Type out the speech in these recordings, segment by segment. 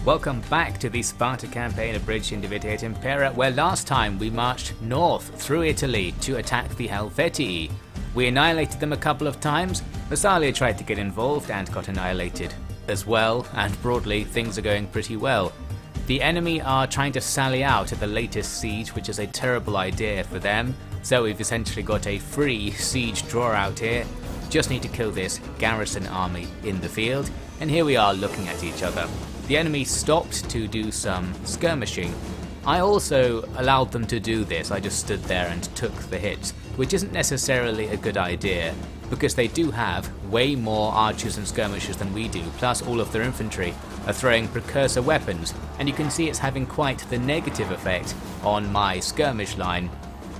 Welcome back to the Sparta campaign Abridged Infiltrating, where last time we marched north through Italy to attack the Helvetii. We annihilated them a couple of times. Massalia tried to get involved and got annihilated as well, and broadly things are going pretty well. The enemy are trying to sally out at the latest siege, which is a terrible idea for them, so we've essentially got a free siege draw out here. Just need to kill this garrison army in the field, and here we are looking at each other. The enemy stopped to do some skirmishing. I also allowed them to do this. I just stood there and took the hits, which isn't necessarily a good idea because they do have way more archers and skirmishers than we do, plus all of their infantry are throwing precursor weapons, and you can see it's having quite the negative effect on my skirmish line.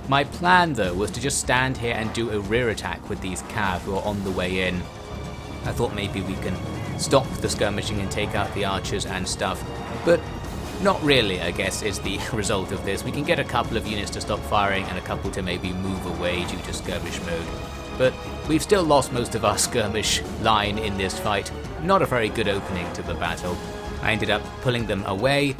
My plan though was to just stand here and do a rear attack with these cav who are on the way in. I thought maybe we can stop the skirmishing and take out the archers and stuff, but not really, I guess, is the result of this. We can get a couple of units to stop firing and a couple to maybe move away due to skirmish mode, but we've still lost most of our skirmish line in this fight. Not a very good opening to the battle. I ended up pulling them away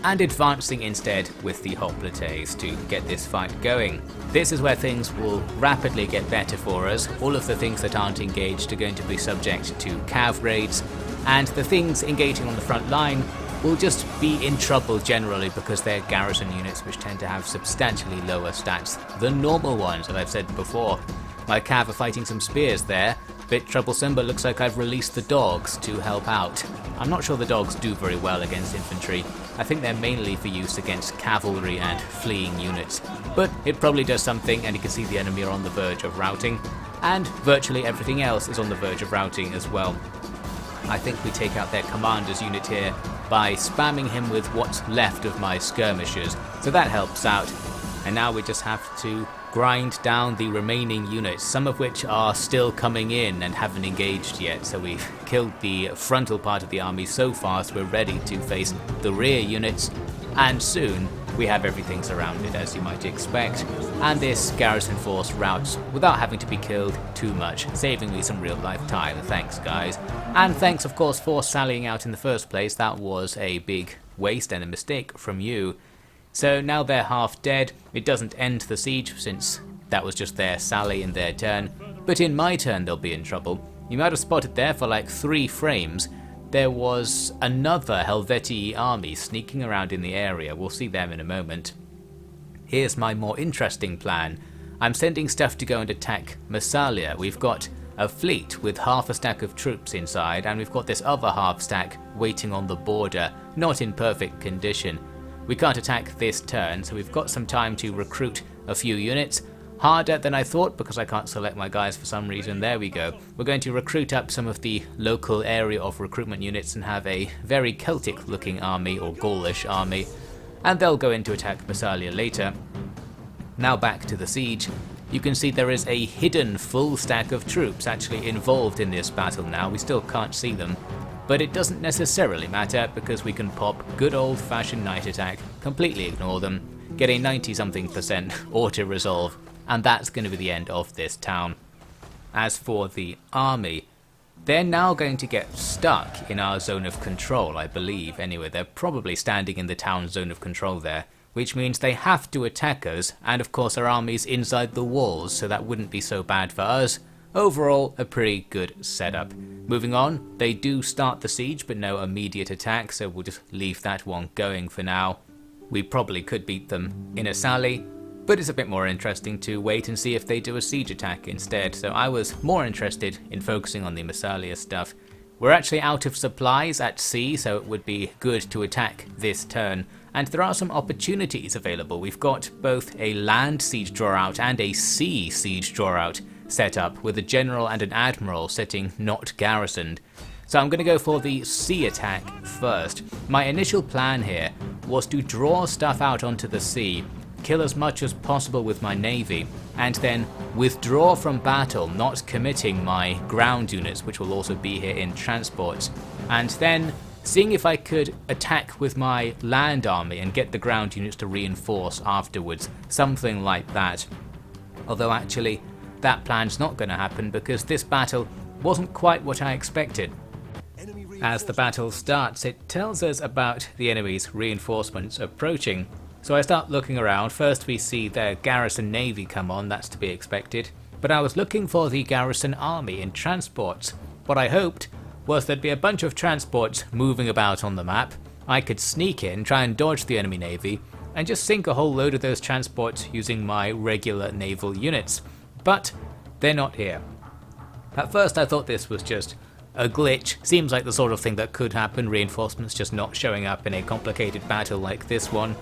and advancing instead with the hoplites to get this fight going. This is where things will rapidly get better for us. All of the things that aren't engaged are going to be subject to cav raids, and the things engaging on the front line will just be in trouble generally because they're garrison units which tend to have substantially lower stats than normal ones, as I've said before. My cav are fighting some spears there. Bit troublesome, but looks like I've released the dogs to help out. I'm not sure the dogs do very well against infantry. I think they're mainly for use against cavalry and fleeing units. But it probably does something, and you can see the enemy are on the verge of routing, and virtually everything else is on the verge of routing as well. I think we take out their commander's unit here by spamming him with what's left of my skirmishers, so that helps out. And now we just have to grind down the remaining units, some of which are still coming in and haven't engaged yet. So we've killed the frontal part of the army so far, so we're ready to face the rear units, and soon we have everything surrounded, as you might expect, and this garrison force routes without having to be killed too much, saving me some real life time. Thanks guys, and thanks of course for sallying out in the first place. That was a big waste and a mistake from you. So now they're half dead. It doesn't end the siege since that was just their sally in their turn, but in my turn they'll be in trouble. You might have spotted there for like 3 frames there was another Helvetii army sneaking around in the area. We'll see them in a moment. Here's my more interesting plan. I'm sending stuff to go and attack Massalia. We've got a fleet with half a stack of troops inside, and we've got this other half stack waiting on the border, not in perfect condition. We can't attack this turn, so we've got some time to recruit a few units. Harder than I thought because I can't select my guys for some reason. There we go. We're going to recruit up some of the local area of recruitment units and have a very Celtic looking army, or Gaulish army, and they'll go in to attack Massalia later. Now back to the siege. You can see there is a hidden full stack of troops actually involved in this battle now. We still can't see them, but it doesn't necessarily matter because we can pop good old-fashioned night attack, completely ignore them, get a 90-something% auto-resolve, and that's going to be the end of this town. As for the army, they're now going to get stuck in our zone of control, I believe. Anyway, they're probably standing in the town zone of control there, which means they have to attack us, and of course our army's inside the walls, so that wouldn't be so bad for us. Overall, a pretty good setup. Moving on, they do start the siege, but no immediate attack, so we'll just leave that one going for now. We probably could beat them in a sally, but it's a bit more interesting to wait and see if they do a siege attack instead, so I was more interested in focusing on the Massalia stuff. We're actually out of supplies at sea, so it would be good to attack this turn, and there are some opportunities available. We've got both a land siege draw-out and a sea siege draw-out set up, with a general and an admiral sitting not garrisoned. So I'm going to go for the sea attack first. My initial plan here was to draw stuff out onto the sea, kill as much as possible with my navy, and then withdraw from battle, not committing my ground units, which will also be here in transports, and then seeing if I could attack with my land army and get the ground units to reinforce afterwards, something like that. Although actually that plan's not going to happen because this battle wasn't quite what I expected. As the battle starts, it tells us about the enemy's reinforcements approaching. So I start looking around. First we see their garrison navy come on, that's to be expected. But I was looking for the garrison army in transports. What I hoped was there'd be a bunch of transports moving about on the map. I could sneak in, try and dodge the enemy navy, and just sink a whole load of those transports using my regular naval units. But they're not here. At first I thought this was just a glitch. Seems like the sort of thing that could happen, reinforcements just not showing up in a complicated battle like this one.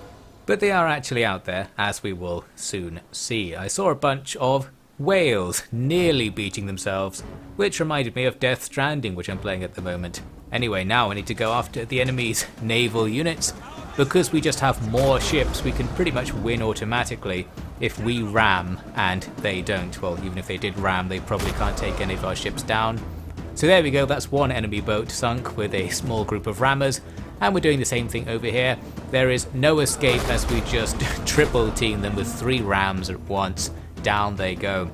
But they are actually out there, as we will soon see. I saw a bunch of whales nearly beating themselves, which reminded me of Death Stranding, which I'm playing at the moment. Anyway, now I need to go after the enemy's naval units. Because we just have more ships, we can pretty much win automatically if we ram and they don't. Well, even if they did ram, they probably can't take any of our ships down. So there we go, that's one enemy boat sunk with a small group of rammers, and we're doing the same thing over here. There is no escape as we just triple team them with 3 rams at once. Down they go.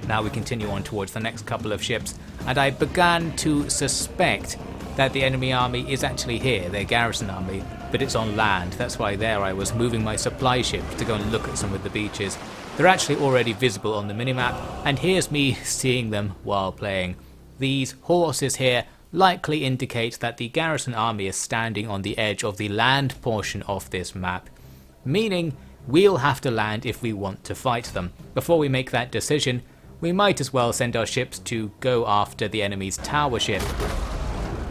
Now we continue on towards the next couple of ships, and I began to suspect that the enemy army is actually here, their garrison army, but it's on land. That's why there I was moving my supply ships to go and look at some of the beaches. They're actually already visible on the minimap, and here's me seeing them while playing. These horses here likely indicate that the garrison army is standing on the edge of the land portion of this map, meaning we'll have to land if we want to fight them. Before we make that decision, we might as well send our ships to go after the enemy's tower ship.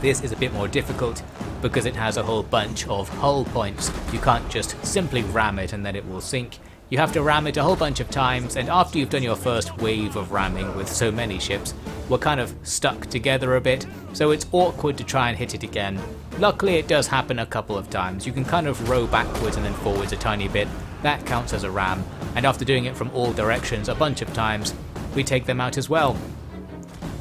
This is a bit more difficult because it has a whole bunch of hull points. You can't just simply ram it and then it will sink. You have to ram it a whole bunch of times, and after you've done your first wave of ramming with so many ships, we're kind of stuck together a bit, so it's awkward to try and hit it again. Luckily it does happen a couple of times. You can kind of row backwards and then forwards a tiny bit. That counts as a ram, and after doing it from all directions a bunch of times, we take them out as well.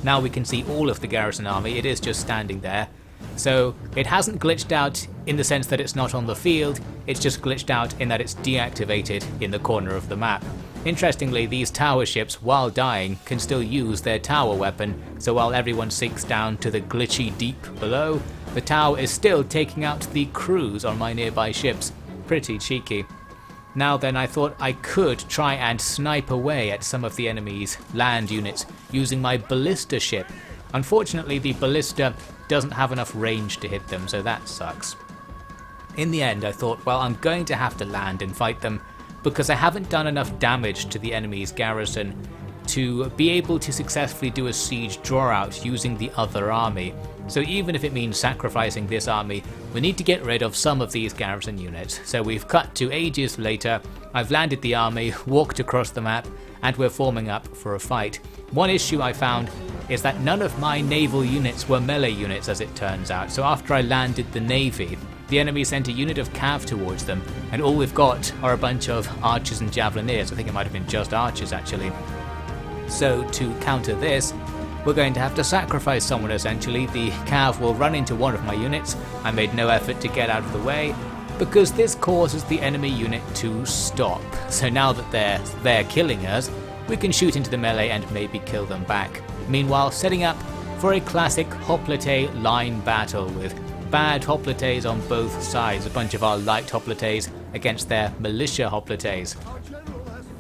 Now we can see all of the garrison army. It is just standing there. So it hasn't glitched out in the sense that it's not on the field, it's just glitched out in that it's deactivated in the corner of the map. Interestingly, these tower ships, while dying, can still use their tower weapon, so while everyone sinks down to the glitchy deep below, the tower is still taking out the crews on my nearby ships. Pretty cheeky. Now then, I thought I could try and snipe away at some of the enemy's land units using my ballista ship. Unfortunately, the ballista doesn't have enough range to hit them, so that sucks. In the end, I thought, well, I'm going to have to land and fight them because I haven't done enough damage to the enemy's garrison to be able to successfully do a siege draw-out using the other army. So even if it means sacrificing this army, we need to get rid of some of these garrison units. So we've cut to ages later, I've landed the army, walked across the map, and we're forming up for a fight. One issue I found is that none of my naval units were melee units, as it turns out. So after I landed the navy, the enemy sent a unit of cav towards them, and all we've got are a bunch of archers and javelineers. I think it might have been just archers actually. So to counter this, we're going to have to sacrifice someone essentially. The cav will run into one of my units. I made no effort to get out of the way because this causes the enemy unit to stop. So now that they're killing us, we can shoot into the melee and maybe kill them back. Meanwhile, setting up for a classic hoplite line battle with bad hoplites on both sides, a bunch of our light hoplites against their militia hoplites.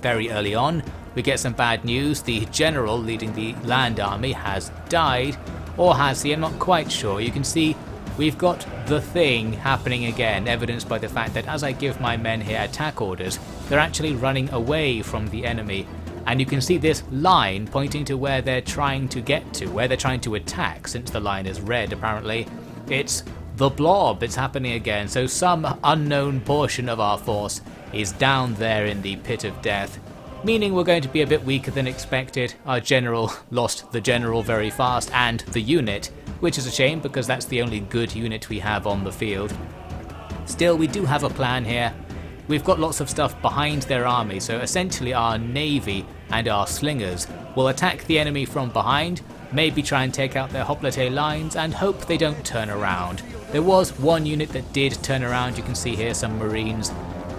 Very early on, we get some bad news. The general leading the land army has died, or has he? I'm not quite sure. You can see we've got the thing happening again, evidenced by the fact that as I give my men here attack orders, they're actually running away from the enemy. And you can see this line pointing to where they're trying to get to, where they're trying to attack, since the line is red apparently. It's the blob, it's happening again. So some unknown portion of our force is down there in the pit of death, meaning we're going to be a bit weaker than expected. Our general lost the general very fast and the unit, which is a shame because that's the only good unit we have on the field. Still, we do have a plan here. We've got lots of stuff behind their army, so essentially our navy and our slingers will attack the enemy from behind, maybe try and take out their hoplite lines and hope they don't turn around. There was one unit that did turn around, you can see here some marines,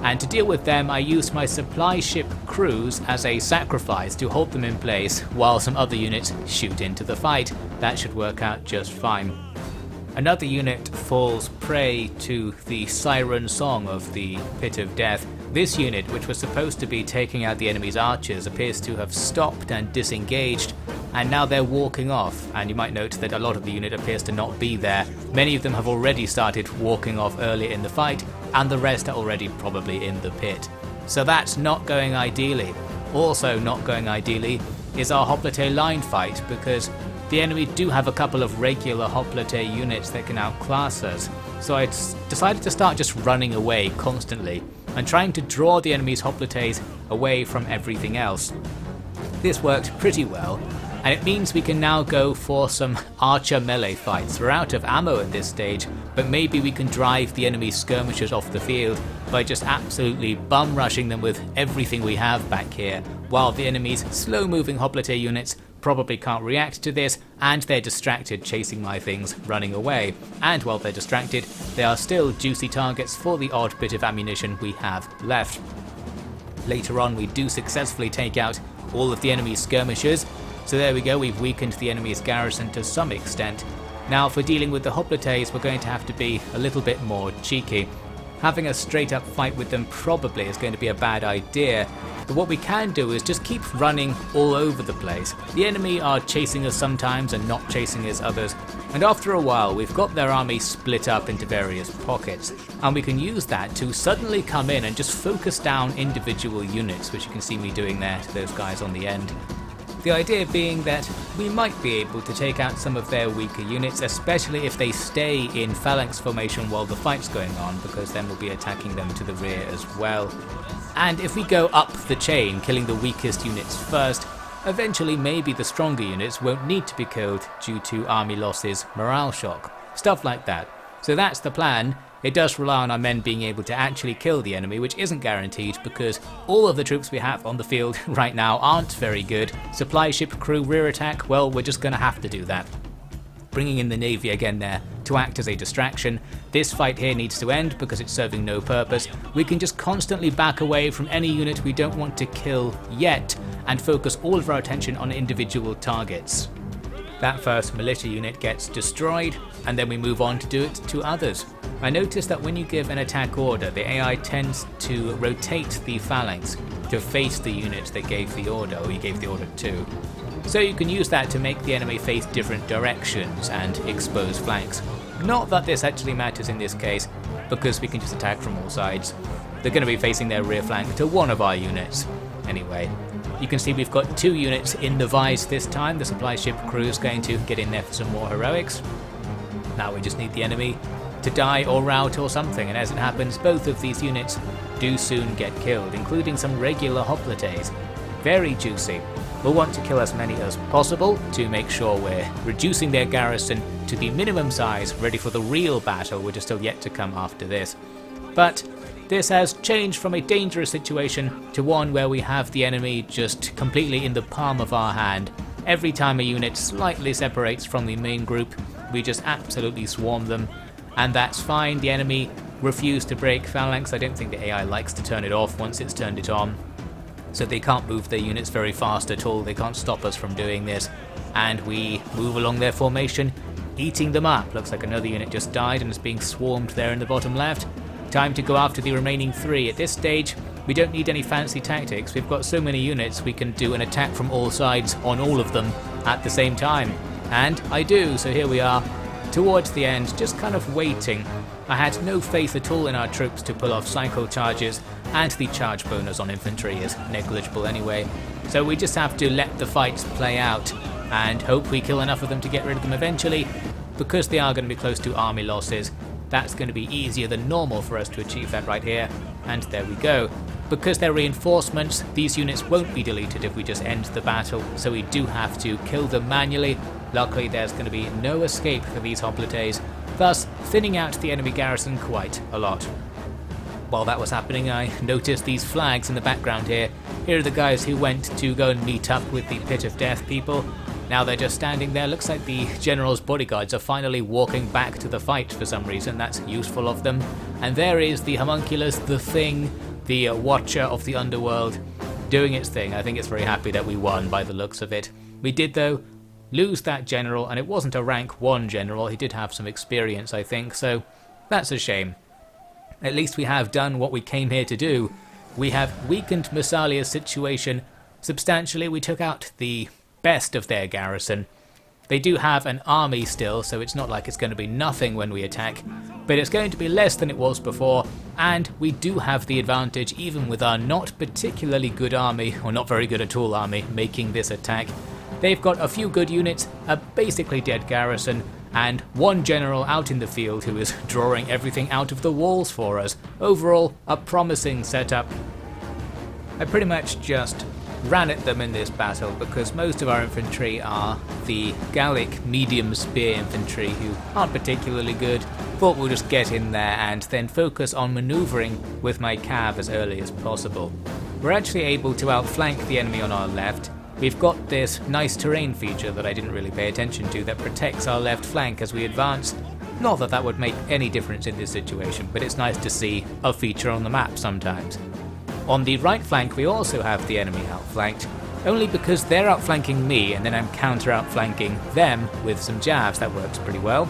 and to deal with them I used my supply ship crews as a sacrifice to hold them in place while some other units shoot into the fight. That should work out just fine. another unit falls prey to the siren song of the Pit of Death. This unit, which was supposed to be taking out the enemy's archers, appears to have stopped and disengaged, and now they're walking off. And you might note that a lot of the unit appears to not be there. Many of them have already started walking off earlier in the fight, and the rest are already probably in the pit. So that's not going ideally. Also not going ideally is our hoplite line fight, because the enemy do have a couple of regular hoplite units that can outclass us. So I decided to start just running away constantly and trying to draw the enemy's hoplites away from everything else. This worked pretty well, and it means we can now go for some archer melee fights. We're out of ammo at this stage, but maybe we can drive the enemy skirmishers off the field by just absolutely bum rushing them with everything we have back here, while the enemy's slow moving hoplite units probably can't react to this, and they're distracted chasing my things running away. And while they're distracted, they are still juicy targets for the odd bit of ammunition we have left. Later on, we do successfully take out all of the enemy's skirmishers, so there we go, we've weakened the enemy's garrison to some extent. Now for dealing with the hoplites, we're going to have to be a little bit more cheeky. Having a straight up fight with them probably is going to be a bad idea, but what we can do is just keep running all over the place. The enemy are chasing us sometimes and not chasing us others, and after a while we've got their army split up into various pockets, and we can use that to suddenly come in and just focus down individual units, which you can see me doing there to those guys on the end. The idea being that we might be able to take out some of their weaker units, especially if they stay in phalanx formation while the fight's going on, because then we'll be attacking them to the rear as well. And if we go up the chain, killing the weakest units first, eventually maybe the stronger units won't need to be killed due to army losses, morale shock, stuff like that. So that's the plan. It does rely on our men being able to actually kill the enemy, which isn't guaranteed because all of the troops we have on the field right now aren't very good. Supply ship crew rear attack, well, we're just going to have to do that. Bringing in the navy again there to act as a distraction. This fight here needs to end because it's serving no purpose. We can just constantly back away from any unit we don't want to kill yet and focus all of our attention on individual targets. That first militia unit gets destroyed, and then we move on to do it to others. I noticed that when you give an attack order, the AI tends to rotate the phalanx to face the unit that gave the order, or you gave the order to. So you can use that to make the enemy face different directions and expose flanks. Not that this actually matters in this case, because we can just attack from all sides. They're going to be facing their rear flank to one of our units. Anyway, you can see we've got 2 units in the Vise this time. The supply ship crew is going to get in there for some more heroics. Now we just need the enemy to die or rout or something, and as it happens, both of these units do soon get killed, including some regular hoplites. Very juicy. We'll want to kill as many as possible to make sure we're reducing their garrison to the minimum size, ready for the real battle, which is still yet to come after this. But this has changed from a dangerous situation to one where we have the enemy just completely in the palm of our hand. Every time a unit slightly separates from the main group, we just absolutely swarm them, and that's fine. The enemy refused to break phalanx. I don't think the AI likes to turn it off once it's turned it on, so they can't move their units very fast at all. They can't stop us from doing this, and we move along their formation, eating them up. Looks like another unit just died and is being swarmed there in the bottom left. Time to go after the remaining 3. At this stage, we don't need any fancy tactics. We've got so many units, we can do an attack from all sides on all of them at the same time. And I do, so here we are, towards the end, just kind of waiting. I had no faith at all in our troops to pull off cycle charges, and the charge bonus on infantry is negligible anyway. So we just have to let the fights play out, and hope we kill enough of them to get rid of them eventually. Because they are going to be close to army losses, that's going to be easier than normal for us to achieve that right here, and there we go. Because they're reinforcements, these units won't be deleted if we just end the battle, so we do have to kill them manually. Luckily there's going to be no escape for these hoplites, thus thinning out the enemy garrison quite a lot. While that was happening, I noticed these flags in the background here. Here are the guys who went to go and meet up with the Pit of Death people. Now they're just standing there. Looks like the general's bodyguards are finally walking back to the fight for some reason. That's useful of them. And there is the homunculus, the thing, the watcher of the underworld, doing its thing. I think it's very happy that we won by the looks of it. We did, though, lose that general, and it wasn't a rank 1 general, he did have some experience I think, so that's a shame. At least we have done what we came here to do. We have weakened Massalia's situation substantially. We took out the best of their garrison. They do have an army still, so it's not like it's going to be nothing when we attack, but it's going to be less than it was before, and we do have the advantage even with our not particularly good army, or not very good at all army, making this attack. They've got a few good units, a basically dead garrison, and one general out in the field who is drawing everything out of the walls for us. Overall, a promising setup. I pretty much just ran at them in this battle because most of our infantry are the Gallic medium spear infantry who aren't particularly good. Thought we'll just get in there and then focus on manoeuvring with my cav as early as possible. We're actually able to outflank the enemy on our left. We've got this nice terrain feature that I didn't really pay attention to that protects our left flank as we advance. Not that that would make any difference in this situation, but it's nice to see a feature on the map sometimes. On the right flank we also have the enemy outflanked, only because they're outflanking me and then I'm counter-outflanking them with some jabs. That works pretty well.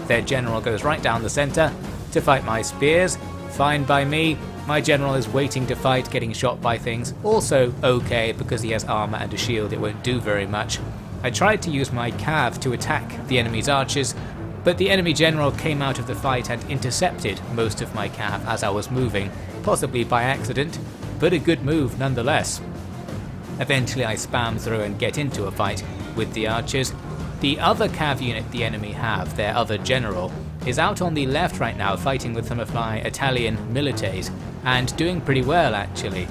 Their general goes right down the centre to fight my spears. Fine by me. My general is waiting to fight, getting shot by things. Also okay, because he has armour and a shield, it won't do very much. I tried to use my cav to attack the enemy's archers, but the enemy general came out of the fight and intercepted most of my cav as I was moving, possibly by accident, but a good move nonetheless. Eventually I spam through and get into a fight with the archers. The other cav unit the enemy have, their other general, is out on the left right now fighting with some of my Italian milites, and doing pretty well actually.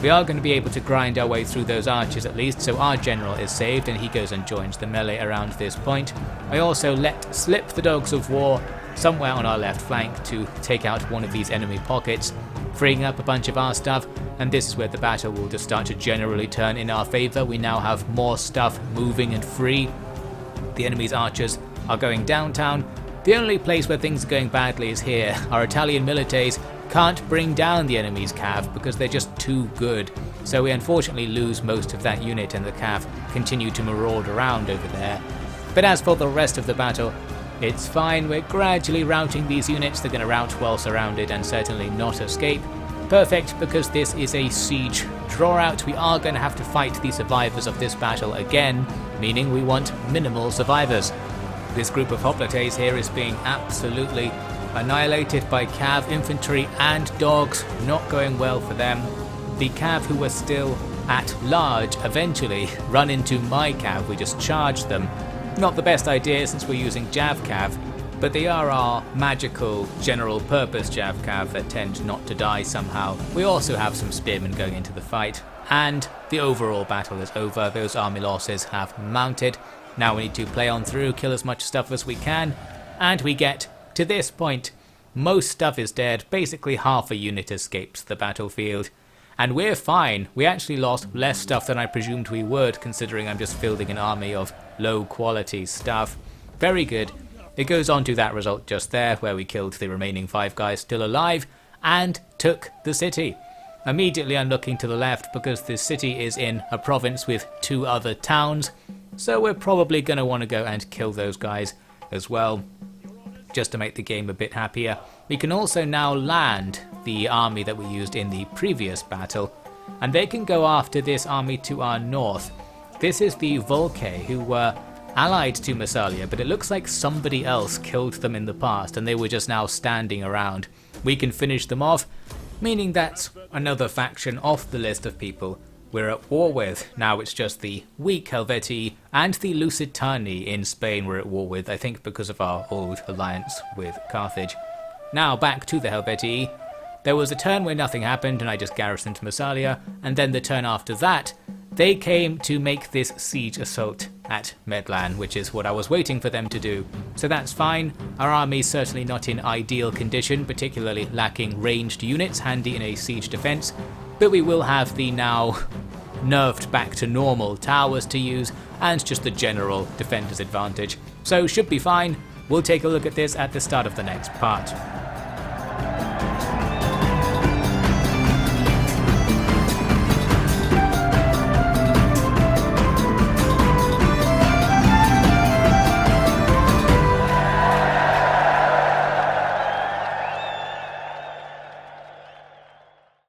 We are going to be able to grind our way through those archers at least, so our general is saved and he goes and joins the melee around this point. I also let slip the dogs of war somewhere on our left flank to take out one of these enemy pockets, freeing up a bunch of our stuff, and this is where the battle will just start to generally turn in our favour. We now have more stuff moving and free. The enemy's archers are going downtown. The only place where things are going badly is here. Our Italian milites can't bring down the enemy's cav because they're just too good, so we unfortunately lose most of that unit and the cav continue to maraud around over there. But as for the rest of the battle, it's fine. We're gradually routing these units. They're going to rout well surrounded and certainly not escape. Perfect, because this is a siege draw out. We are going to have to fight the survivors of this battle again, meaning we want minimal survivors. This group of hoplites here is being absolutely annihilated by cav infantry and dogs, not going well for them. The cav who were still at large eventually run into my cav. We just charged them. Not the best idea since we're using Jav Cav, but they are our magical general purpose Jav Cav that tend not to die somehow. We also have some spearmen going into the fight, and the overall battle is over. Those army losses have mounted. Now we need to play on through, kill as much stuff as we can, and we get to this point. Most stuff is dead, basically half a unit escapes the battlefield. And we're fine. We actually lost less stuff than I presumed we would, considering I'm just fielding an army of low quality stuff. Very good. It goes on to that result just there, where we killed the remaining 5 guys still alive, and took the city. Immediately I'm looking to the left because this city is in a province with 2 other towns, so we're probably going to want to go and kill those guys as well, just to make the game a bit happier. We can also now land the army that we used in the previous battle, and they can go after this army to our north. This is the Volcae, who were allied to Massalia, but it looks like somebody else killed them in the past and they were just now standing around. We can finish them off, meaning that's another faction off the list of people we're at war with. Now it's just the weak Helvetii and the Lusitani in Spain we're at war with, I think because of our old alliance with Carthage. Now back to the Helvetii. There was a turn where nothing happened and I just garrisoned Massalia, and then the turn after that, they came to make this siege assault at Medlan, which is what I was waiting for them to do. So that's fine. Our army's certainly not in ideal condition, particularly lacking ranged units handy in a siege defense, but we will have the now nerfed back to normal towers to use and just the general defender's advantage. So should be fine. We'll take a look at this at the start of the next part.